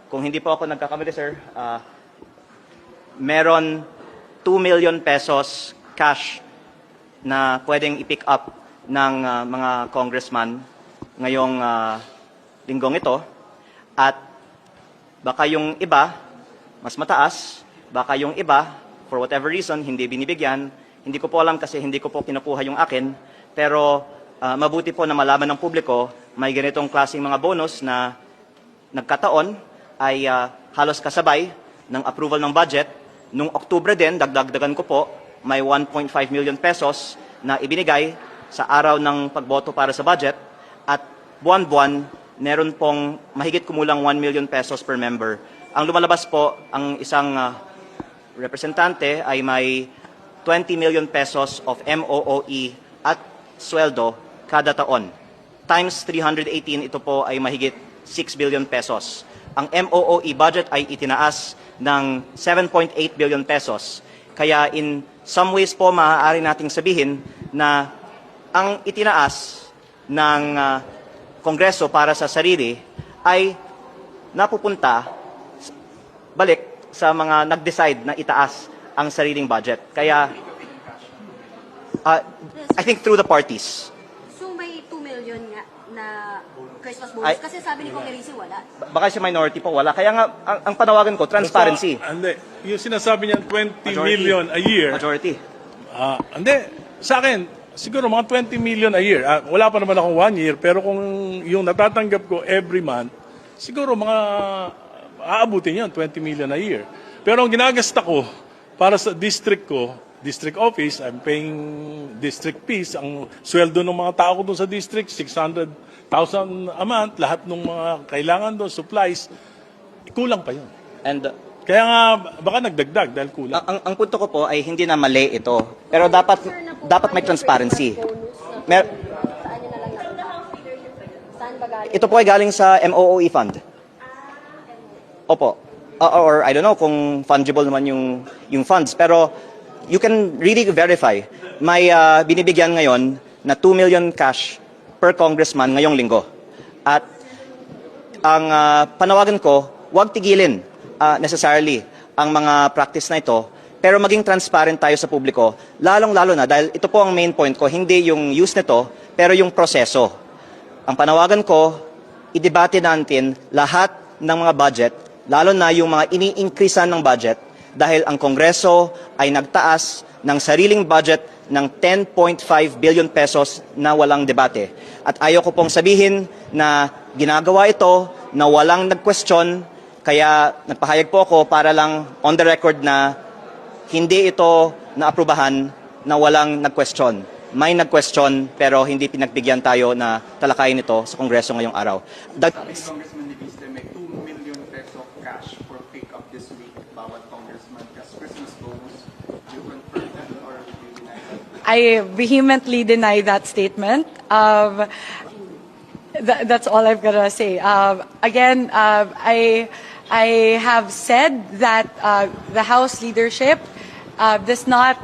kung hindi po ako nagkakamali, sir, meron 2 million pesos cash na pwedeng i-pick up ng mga congressman ngayong linggong ito. At baka yung iba, mas mataas, baka yung iba, for whatever reason, hindi binibigyan. Hindi ko po alam kasi hindi ko po kinukuha yung akin. Pero mabuti po na malaman ng publiko, may ganitong klaseng mga bonus na nagkataon ay halos kasabay ng approval ng budget. Nung Oktubre din, dagdagan ko po, may 1.5 million pesos na ibinigay sa araw ng pagboto para sa budget. At buwan-buwan, meron pong mahigit kumulang 1 million pesos per member. Ang lumalabas po, ang isang representante ay may 20 million pesos of MOOE at sweldo kada taon. Times 318, ito po ay mahigit 6 billion pesos. Ang MOOE budget ay itinaas ng 7.8 billion pesos. Kaya in some ways po, maaari nating sabihin na ang itinaas ng Kongreso para sa sarili ay napupunta balik sa mga nag-decide na itaas ang sariling budget. Kaya, I think through the parties. So may 2 million nga na Christmas bonus? Kasi sabi ni Kong Erisi wala. Baka si minority po, wala. Kaya nga, ang panawagan ko, transparency. Hindi. Yung sinasabi niya 20 Majority. million a year. Majority. Hindi. Sa akin, siguro mga 20 million a year. Wala pa naman akong 1 year, pero kung yung natatanggap ko every month, siguro mga aabutin yun, 20 million a year. Pero ang ginagasta ko para sa district ko, district office, I'm paying district fees. Ang sweldo ng mga tao ko doon sa district, 600,000 a month. Lahat ng mga kailangan doon, supplies, kulang pa yun. And Kaya nga, baka nagdagdag dahil kulang. ang punto ko po ay hindi na mali ito. Pero dapat may transparency. Saan nyo na lang Saan ba galing? Ito po ay galing sa MOOE fund. Opo. Or I don't know kung fungible naman yung funds. Pero you can really verify. May binibigyan ngayon na 2 million cash per congressman ngayong linggo. At ang panawagan ko, huwag tigilin necessarily ang mga practice na ito, pero maging transparent tayo sa publiko, lalong-lalo na dahil ito po ang main point ko, hindi yung use nito, pero yung proseso. Ang panawagan ko, idebate natin lahat ng mga budget, lalo na yung mga ini-increasean ng budget, dahil ang Kongreso ay nagtaas ng sariling budget ng 10.5 billion pesos na walang debate. At ayaw ko pong sabihin na ginagawa ito na walang nag-question. Kaya nagpahayag po ako para lang on the record na hindi ito naaprubahan na walang nag-question. May nag-question pero hindi pinagbigyan tayo na talakayin ito sa Kongreso ngayong araw. Congressman Levistre, may 2 million peso cash for pick-up this week bawat congressman kasi Christmas bonus. Do you confirm that or do you deny that? I vehemently deny that statement. That's all I'm gonna say. Again, I have said that the House leadership does not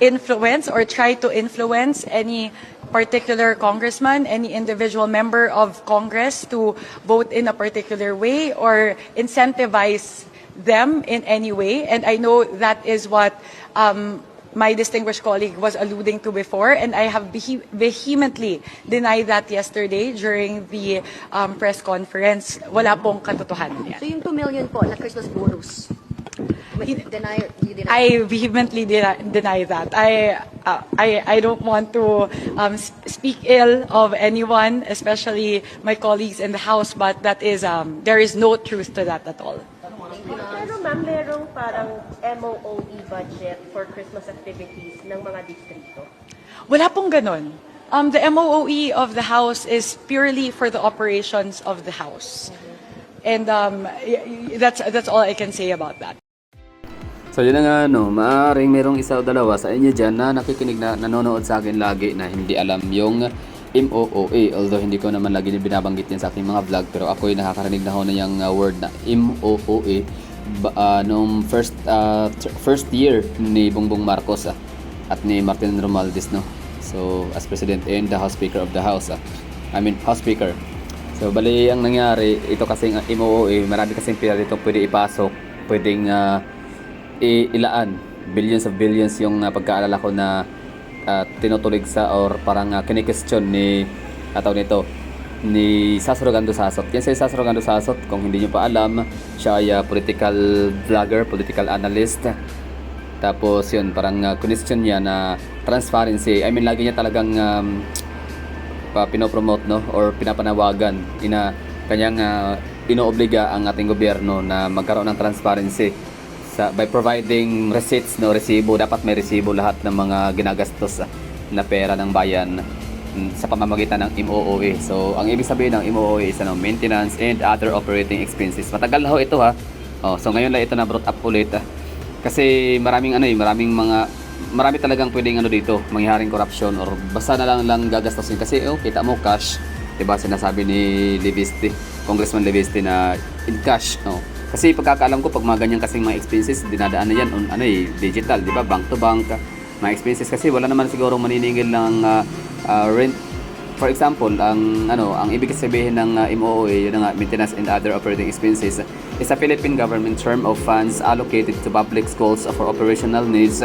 influence or try to influence any particular congressman, any individual member of Congress to vote in a particular way or incentivize them in any way. And I know that is what my distinguished colleague was alluding to before, and I have vehemently denied that yesterday during the press conference. Wala pong katotohanan yan. So yung 2 million po na Christmas bonus, you deny? I vehemently deny that. I don't want to speak ill of anyone, especially my colleagues in the House, but that is there is no truth to that at all. Pero ma'am, merong parang MOOE budget for Christmas activities ng mga distrito. Wala pong ganun. The MOOE of the House is purely for the operations of the House. And that's all I can say about that. So yun na nga, maaaring merong isa o dalawa sa inyo dyan na nakikinig na nanonood sa akin lagi na hindi alam yung MOOE. Although hindi ko naman lagi binabanggit yan sa aking mga vlog, pero ako'y nakakarinig na ho na yung word na MOOE noong first year ni Bongbong Marcos at ni Martin Romualdez, no? So as President and the House Speaker of the House, House Speaker. So, bali, ang nangyari, ito kasing MOOE, marami kasing pera dito pwede ipasok, pwedeng ilaan, billions of billions yung pagkaalala ko na tinutulig sa or parang kinikestyon ni nito ni Sasro Gando Sasot. Yan si Sasro Gando Sasot, kung hindi nyo pa alam, siya ay political vlogger, political analyst. Tapos yun, parang question niya na transparency. I mean, lagi niya talagang pinopromote, no, or pinapanawagan kanyang inoobliga ang ating gobyerno na magkaroon ng transparency by providing receipts, no, resibo. Dapat may resibo lahat ng mga ginagastos na pera ng bayan sa pamamagitan ng MOOE. So, ang ibig sabihin ng MOOE is maintenance and other operating expenses. Matagal na ho ito, ha. So ngayon lang ito na brought up ulit. Kasi marami talagang pwedeng dito, mangyaring corruption or basta na lang gagastusin kasi kita mo cash, 'di ba? Sinasabi ni Leviste, Congressman Leviste na in cash, no. Kasi pagkakaalam ko pag mga ganyan kasing mga expenses dinadaan na yan on digital, 'di ba? Bank to bank mga expenses kasi wala naman siguro maniningil ng rent. For example, ang ibig sabihin ng MOOE, yun nga, maintenance and other operating expenses, is a Philippine government term of funds allocated to public schools for operational needs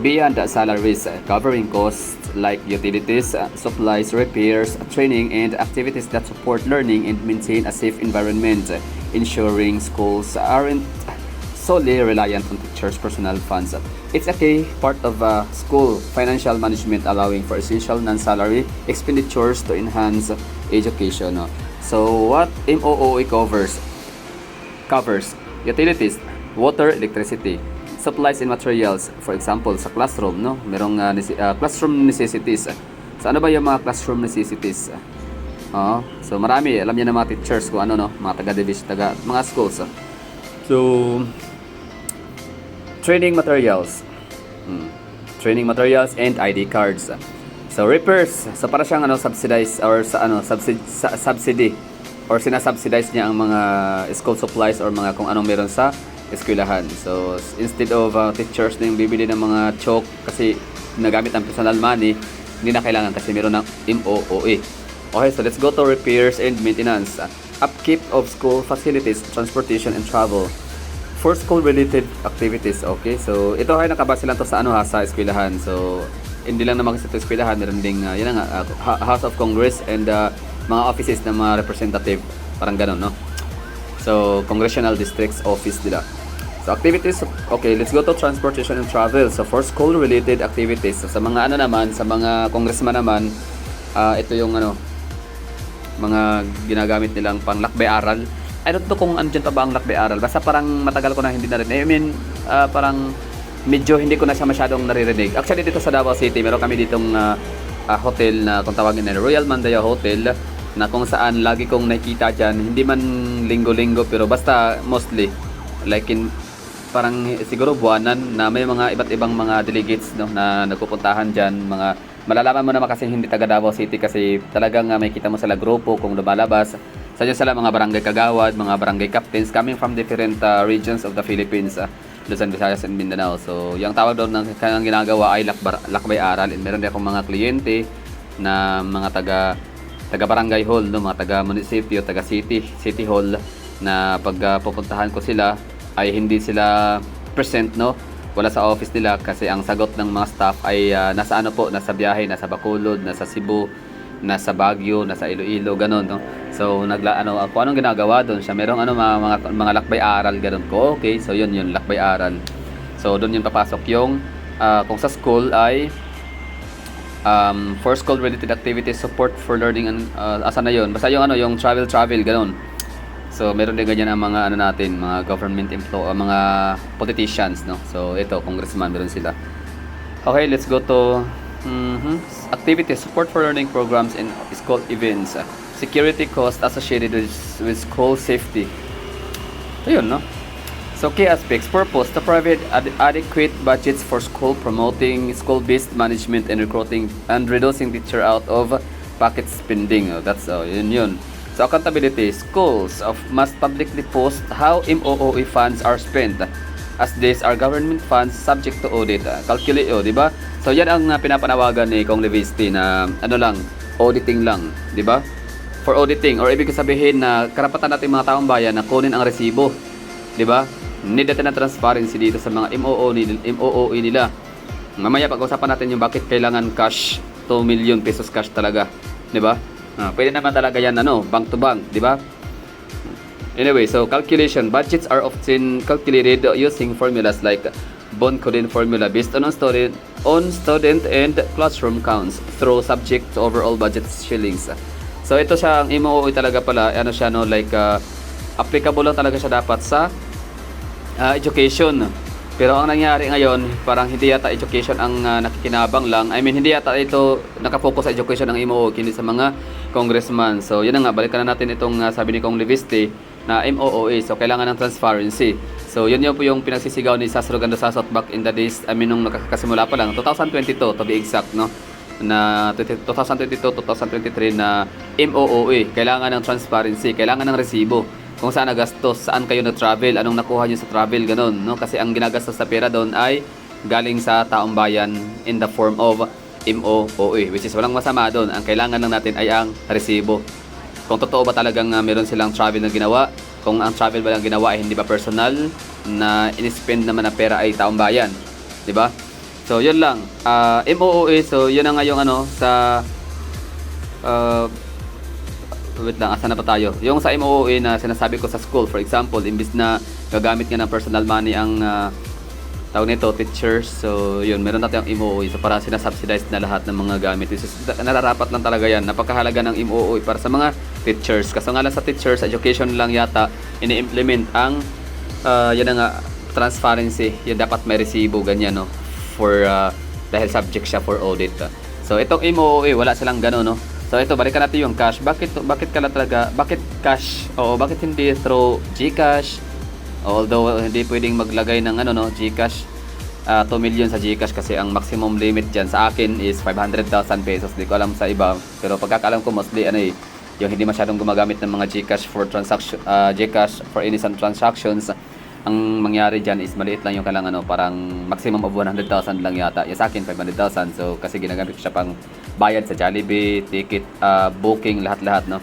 beyond salaries, covering costs like utilities, supplies, repairs, training, and activities that support learning and maintain a safe environment, ensuring schools aren't solely reliant on teachers' personal funds. It's a key part of school financial management, allowing for essential non-salary expenditures to enhance education. So what MOOE covers utilities, water, electricity, supplies and materials. For example, sa classroom, no, merong classroom necessities. So ano ba yung mga classroom necessities? So marami, alam niyo na mga teachers kung mga taga-division, mga schools. So training materials and ID cards. So repairs, so para siyang subsidized or subsidy or sinasubsidize niya ang mga school supplies or mga kung anong meron sa eskwelahan. So instead of teachers na yung bibili ng mga chalk kasi nagamit ang personal money, hindi na kailangan kasi meron ng MOOE. Okay, so let's go to repairs and maintenance. Upkeep of school facilities, transportation and travel. For school-related activities, okay? So, ito ay nakabase lang to sa sa eskwelahan. So, hindi lang naman kasi ito eskwelahan, meron ding, House of Congress and mga offices ng mga representative, parang ganun, no? So, Congressional Districts Office nila. So, activities, okay, let's go to transportation and travel. So, for school-related activities, so, sa mga sa mga congressman naman, ito yung mga ginagamit nilang pang lakbay-aral. I don't know kung andyan pa ba ang lakbay-aral. Basta parang matagal ko na hindi narinig. I mean, parang medyo hindi ko na siya masyadong naririnig. Actually, dito sa Davao City, meron kami ditong hotel na kung tawagin na Royal Mandaya Hotel na kung saan lagi kong nakikita dyan. Hindi man linggo-linggo pero basta mostly like parang siguro buwanan na may mga iba't ibang mga delegates, no, na nagpupuntahan dyan. Malalaman mo naman kasi hindi taga Davao City kasi talagang may kita mo sila grupo kung lumalabas. Sa dyan sila mga barangay kagawad, mga barangay captains coming from different regions of the Philippines, Luzon, Visayas, and Mindanao. So, yung tawag doon ng kanilang ginagawa ay lakbay-aral. And meron din akong mga kliyente na mga taga barangay hall, no, mga taga munisipyo, taga city hall na pag pupuntahan ko sila ay hindi sila present, no, wala sa office nila kasi ang sagot ng mga staff ay nasa nasa biyahe, nasa Bacolod, nasa Cebu, nasa Baguio, nasa Iloilo, ganun, no. So kung anong ginagawa doon siya, merong mga lakbay-aral ganun ko. Okay, so yun lakbay-aral. So doon yun papasok yung kung sa school ay for school related activities, support for learning and asa na yun. Basta yung yung travel ganun. So meron din ganyan ang mga natin, mga government mga politicians, no. So ito, congressman, meron sila. Okay, let's go to activities, support for learning programs and school events, security costs associated with school safety. Ayun, no. So key aspects, purpose, to provide adequate budgets for school, promoting school-based management and recruiting and reducing teacher out of pocket spending. That's yun. So accountability, schools must publicly post how MOOE funds are spent, as these are government funds subject to audit. Calculate, di ba? So yan ang pinapanawagan ni Kong Leviste na auditing lang, di ba? for auditing, or ibig sabihin na karapatan natin mga taong bayan na kunin ang resibo, di ba? Need natin ng transparency dito sa mga MOOE nila. Mamaya pag-usapan natin yung bakit kailangan cash, 2 million pesos cash talaga, di ba? Pwede naman talaga yan bank to bank, di ba? Anyway, so calculation, budgets are often calculated using formulas like Bond-Codin formula based on student and classroom counts through subject to overall budget shillings. So ito siya, ang MOOE talaga pala, siya applicable lang talaga siya dapat sa education. Pero ang nangyari ngayon, parang hindi yata education ang nakikinabang lang. I mean, hindi yata ito nakafocus sa education ng MOOE, hindi sa mga congressman. So yun na nga, balikan na natin itong sabi ni Kong Leviste na MOOE. So kailangan ng transparency. So yun po yung pinagsisigaw ni Sas Rogando Sasot back in the days, nung nakakasimula pa lang, 2022 to be exact, na 2022-2023 na MOOE. Kailangan ng transparency, kailangan ng resibo. Kung saan nagastos, saan kayo na-travel, anong nakuha nyo sa travel, ganun. Kasi ang ginagastos sa pera doon ay galing sa taong bayan in the form of MOOE, which is walang masama doon. Ang kailangan lang natin ay ang resibo. Kung totoo ba talagang meron silang travel na ginawa, kung ang travel ba lang ginawa ay hindi ba personal, na in-spend naman na pera ay taong bayan, di ba? So yun lang, MOOE. So yun na nga yung sa wait lang, asa na ba tayo? Yung sa MOOE na sinasabi ko sa school, for example, imbis na gagamit nga ng personal money ang tawag nito, teachers. So yun, meron natin ang MOOE. So para sinasubsidize na lahat ng mga gamit. Nararapat lang talaga yan. Napakahalaga ng MOOE para sa mga teachers. Kasi nga lang sa teachers, education lang yata ini-implement ang yan nga, transparency. Yan dapat may resibo, ganyan, for dahil subject siya for audit. So itong MOOE, wala silang gano'n, So ito, balikan natin yung cash. Bakit cash? Oo, bakit hindi through GCash? Although hindi pwedeng maglagay ng GCash, 2 million sa GCash kasi ang maximum limit diyan sa akin is 500,000 pesos. Hindi ko alam sa iba, pero pagkakaalam ko mostly yung hindi masyadong gumagamit ng mga GCash for transaction, GCash for innocent transactions. Ang mangyari diyan is maliit lang yung kailangan parang maximum of 100,000 lang yata. Yung sa akin 500,000. So kasi ginagamit ko siya pang bayad sa Jollibee, ticket, booking, lahat-lahat,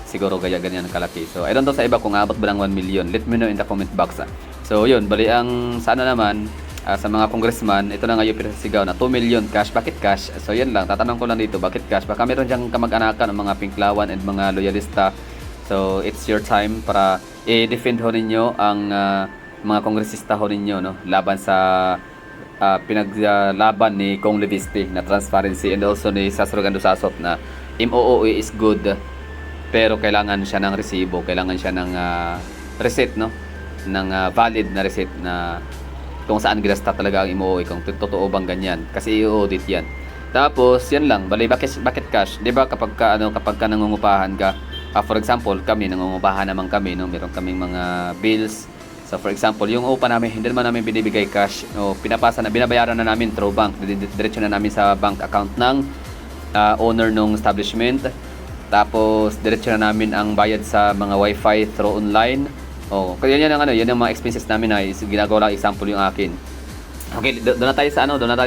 siguro gaya ganyan kalaki. So I don't know sa iba kung abot ba ng 1 million. Let me know in the comment box. So yun, bali ang sa naman, sa mga congressman, ito na nga yung pinasigaw na 2 million cash. Bakit cash? So yan lang, tatanong ko lang dito, bakit cash? Baka meron diyang kamag-anakan ng mga pinklawan and mga loyalista. So it's your time para i-defend ho ninyo ang mga kongresista ho ninyo, laban sa pinaglaban ni Kong Leviste na transparency, and also ni Sas Rogando Sasot na MOOE is good, pero kailangan siya ng resibo, kailangan siya ng receipt, ng valid na receipt na kung saan ginasta talaga ang MOOE, kung totoo bang ganyan, kasi i-audit yan. Tapos yan lang, bali bakit cash? 'Di ba kapag ka nangungupahan ka, for example, kami nangungupahan naman kami, meron kaming mga bills. So for example, yung upa namin, hindi naman namin binibigay cash, binabayaran na namin through bank. Diretso na namin sa bank account ng owner ng establishment. Tapos diretso na namin ang bayad sa mga wifi through online. Kaya yan ang yan ang mga expenses namin na ginagawa lang, example yung akin. Okay, doon na tayo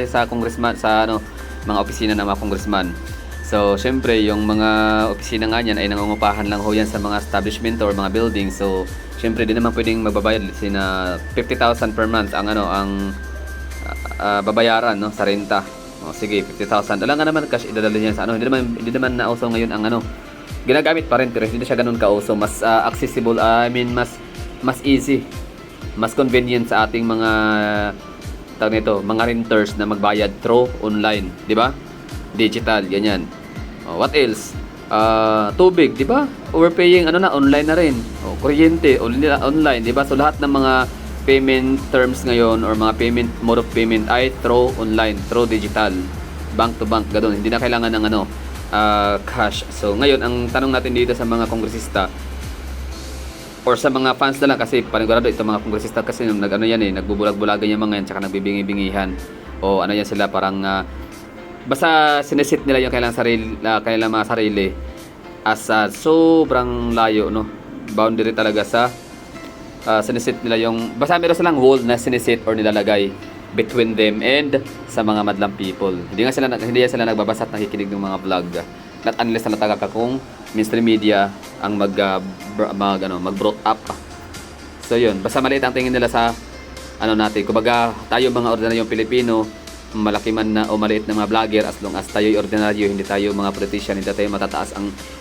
sa congressman, sa mga opisina ng mga congressman. So, syempre, yung mga opisina nga niyan ay nangungupahan lang ho yan sa mga establishment or mga building. So, syempre, di naman pwedeng magbabayad sina 50,000 per month ang babayaran sa renta. Sige, 50,000. Alam nga naman cash idadala niya sa hindi naman nauso ngayon ang ginagamit pa rin, pero hindi siya ganoon kauso. Mas accessible, mas easy, mas convenient sa ating mga mga renters na magbayad through online, di ba? Digital, ganyan. What else? Tubig, di ba? Overpaying, online na rin. Kuryente, online, di ba? So lahat ng mga payment terms ngayon or mga mode of payment ay through online, through digital, bank to bank, ganoon. Hindi na kailangan ng cash. So ngayon, ang tanong natin dito sa mga kongresista or sa mga fans na lang, kasi panigurado ito mga kongresista kasi nagbubulag-bulagan yung mga yan, tsaka nagbibingi-bingihan o yan sila, parang basta sineset nila yung kailang mga sarili as sobrang layo, boundary talaga sa sineset nila yung, basta meron silang wall na sineset or nilalagay between them and sa mga madlang people. Hindi yan sila nagbabasa at nakikinig ng mga vlog. not unless na talaga ka kung mainstream media ang mag-brought up. So yun, basta maliit ang tingin nila sa natin. Kumbaga, tayo mga ordinaryong Pilipino, malaki man na o maliit na mga vlogger, as long as tayo'y ordinaryo, hindi tayo mga politician, hindi tayo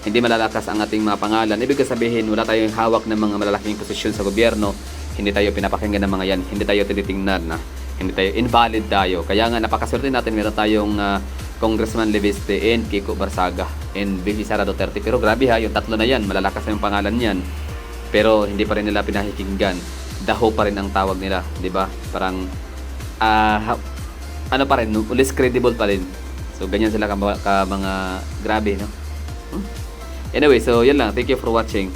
hindi malalakas ang ating mga pangalan. Ibig sabihin, wala tayong hawak ng mga malalaking posisyon sa gobyerno, hindi tayo pinapakinggan ng mga yan, hindi tayo tinitingnan na, hindi tayo invalid tayo. Kaya nga, napakaswerte natin, meron tayong Congressman Leviste and Kiko Barsaga and Vivi Sara Duterte. Pero grabe ha, yung tatlo na yan, malalakas na yung pangalan yan. Pero hindi pa rin nila pinahikinggan. Daho pa rin ang tawag nila, di ba? Parang, pa rin, less credible pa rin. So, ganyan sila ka mga grabe, no? Anyway, so yan lang. Thank you for watching.